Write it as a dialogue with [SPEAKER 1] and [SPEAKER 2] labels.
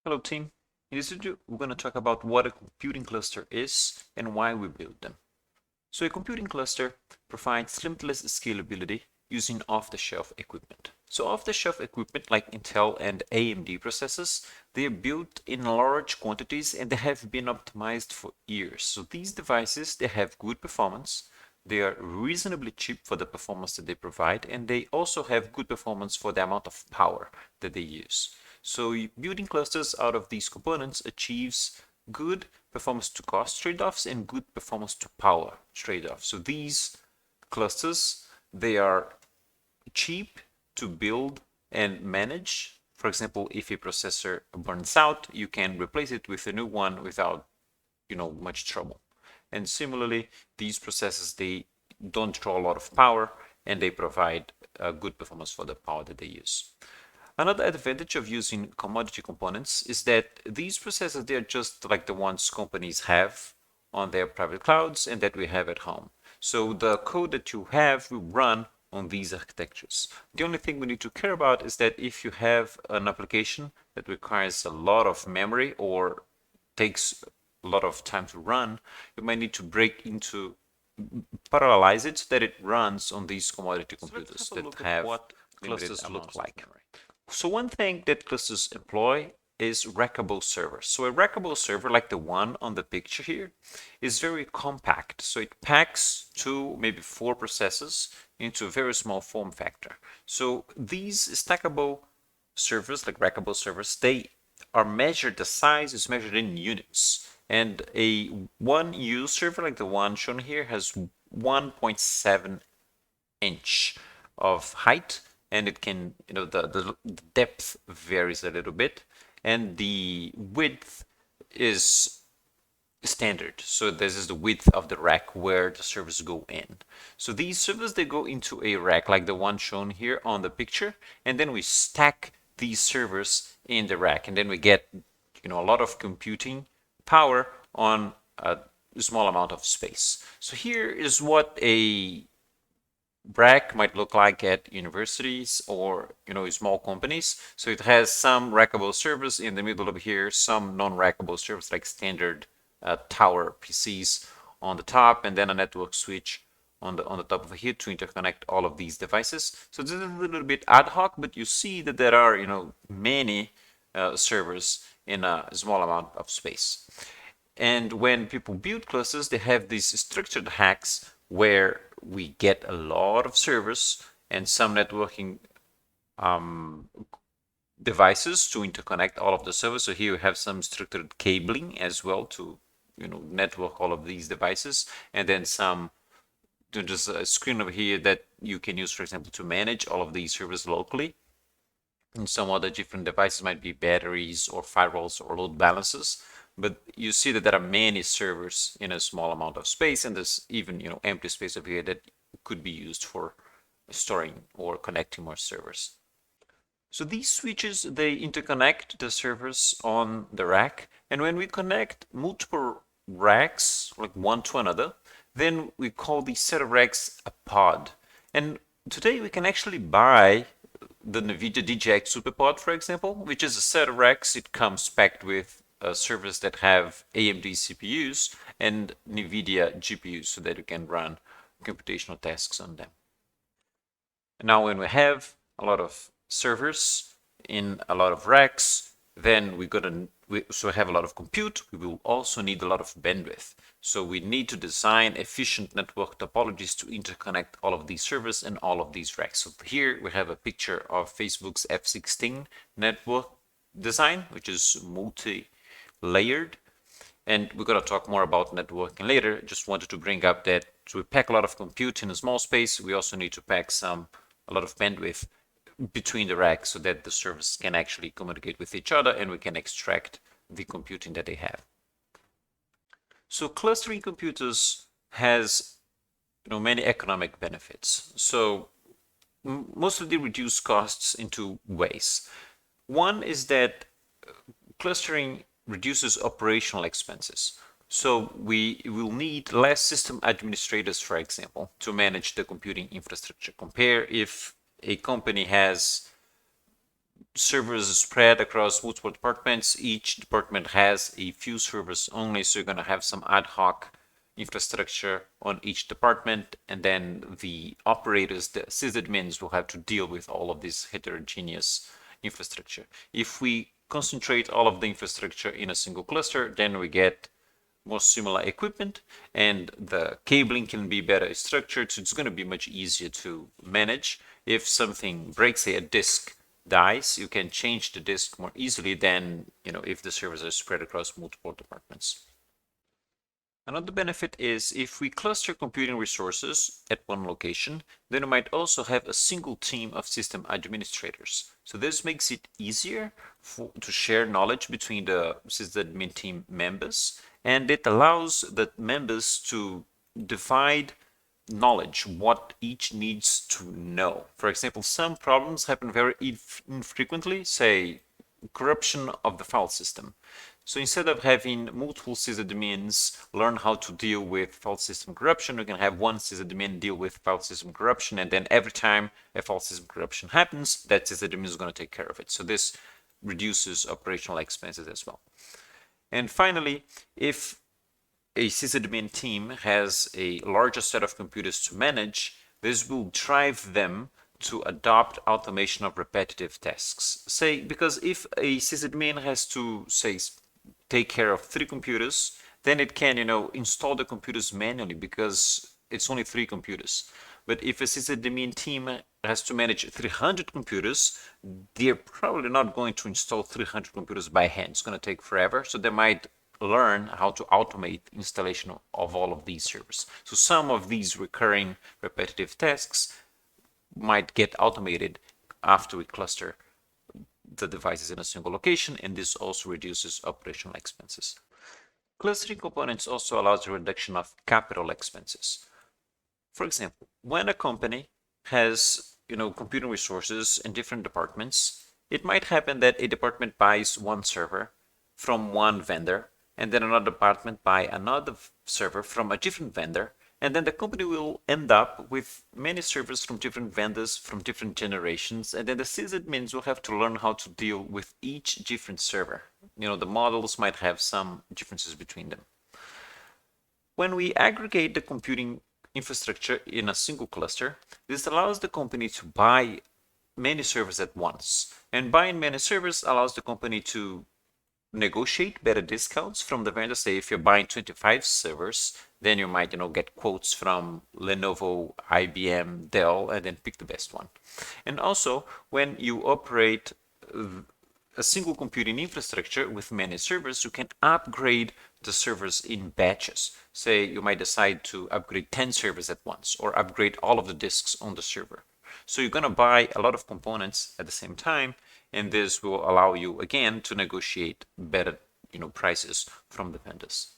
[SPEAKER 1] Hello team. In this video, we're going to talk about what a computing cluster is and why we build them. So a computing cluster provides limitless scalability using off-the-shelf equipment. So off-the-shelf equipment like Intel and AMD processors, they are built in large quantities and they have been optimized for years. So these devices, they have good performance, they are reasonably cheap for the performance that they provide, and they also have good performance for the amount of power that they use. So building clusters out of these components achieves good performance to cost trade-offs and good performance to power trade-offs. So these clusters, they are cheap to build and manage. For example, if a processor burns out, you can replace it with a new one without, much trouble. And similarly, these processors, they don't draw a lot of power and they provide a good performance for the power that they use. Another advantage of using commodity components is that these processors, they are just like the ones companies have on their private clouds and that we have at home. So the code that you have will run on these architectures. The only thing we need to care about is that if you have an application that requires a lot of memory or takes a lot of time to run, you might need to break into parallelize it so that it runs on these commodity computers that have what clusters look like. So one thing that clusters employ is rackable servers. So a rackable server, like the one on the picture here, is very compact. So it packs 2, maybe 4 processors into a very small form factor. So these stackable servers, like rackable servers, they are measured, the size is measured in units. And a 1U server, like the one shown here, has 1.7 inch of height, and it can, the depth varies a little bit, and the width is standard. So this is the width of the rack where the servers go in. So these servers, they go into a rack like the one shown here on the picture, and then we stack these servers in the rack, and then we get, a lot of computing power on a small amount of space. So here is what a rack might look like at universities or small companies. So it has some rackable servers in the middle of here, some non-rackable servers like standard tower PCs on the top, and then a network switch on the top of here to interconnect all of these devices. So this is a little bit ad hoc, but you see that there are many servers in a small amount of space. And when people build clusters, they have these structured hacks where we get a lot of servers and some networking devices to interconnect all of the servers. So here we have some structured cabling as well to network all of these devices, and then some just a screen over here that you can use, for example, to manage all of these servers locally. And some other different devices might be batteries or firewalls or load balancers. But you see that there are many servers in a small amount of space, and there's even empty space over here that could be used for storing or connecting more servers. So these switches, they interconnect the servers on the rack, and when we connect multiple racks, like one to another, then we call these set of racks a pod. And today we can actually buy the NVIDIA DGX SuperPod, for example, which is a set of racks. It comes packed with servers that have AMD CPUs and NVIDIA GPUs so that you can run computational tasks on them. Now, when we have a lot of servers in a lot of racks, then we have a lot of compute. We will also need a lot of bandwidth. So we need to design efficient network topologies to interconnect all of these servers and all of these racks. So here we have a picture of Facebook's F16 network design, which is multi-layered. And we're going to talk more about networking later. Just wanted to bring up that to pack a lot of compute in a small space, we also need to pack a lot of bandwidth between the racks so that the servers can actually communicate with each other and we can extract the computing that they have. So clustering computers has many economic benefits. So mostly they reduce costs in 2 ways. One is that clustering reduces operational expenses. So we will need less system administrators, for example, to manage the computing infrastructure. Compare if a company has servers spread across multiple departments. Each department has a few servers only, so you're going to have some ad hoc infrastructure on each department, and then the operators, the sysadmins, will have to deal with all of this heterogeneous infrastructure. If we concentrate all of the infrastructure in a single cluster, then we get more similar equipment, and the cabling can be better structured, so it's going to be much easier to manage. If something breaks, say a disk dies, you can change the disk more easily than if the servers are spread across multiple departments. Another benefit is if we cluster computing resources at one location, then we might also have a single team of system administrators. So this makes it easier to share knowledge between the sysadmin team members, and it allows the members to divide knowledge, what each needs to know. For example, some problems happen very infrequently, say corruption of the file system. So instead of having multiple sysadmins learn how to deal with file system corruption, we can have one sysadmin deal with file system corruption, and then every time a file system corruption happens, that sysadmin is going to take care of it. So this reduces operational expenses as well. And finally, if a sysadmin team has a larger set of computers to manage, this will drive them to adopt automation of repetitive tasks. Say, because if a sysadmin has to, say, take care of 3 computers, then it can, install the computers manually because it's only 3 computers. But if a sysadmin team has to manage 300 computers, they're probably not going to install 300 computers by hand. It's going to take forever, so they might learn how to automate installation of all of these servers. So some of these recurring repetitive tasks might get automated after we cluster the devices in a single location, and this also reduces operational expenses. Clustering components also allows the reduction of capital expenses. For example, when a company has computing resources in different departments, it might happen that a department buys one server from one vendor, and then another department buy another server from a different vendor, and then the company will end up with many servers from different vendors from different generations, and then the sysadmins will have to learn how to deal with each different server. The models might have some differences between them. When we aggregate the computing infrastructure in a single cluster, this allows the company to buy many servers at once. And buying many servers allows the company to negotiate better discounts from the vendor. Say if you're buying 25 servers, then you might get quotes from Lenovo, IBM, Dell, and then pick the best one. And also when you operate a single computing infrastructure with many servers, you can upgrade the servers in batches. Say you might decide to upgrade 10 servers at once, or upgrade all of the disks on the server. So you're going to buy a lot of components at the same time, and this will allow you again to negotiate better prices from the vendors.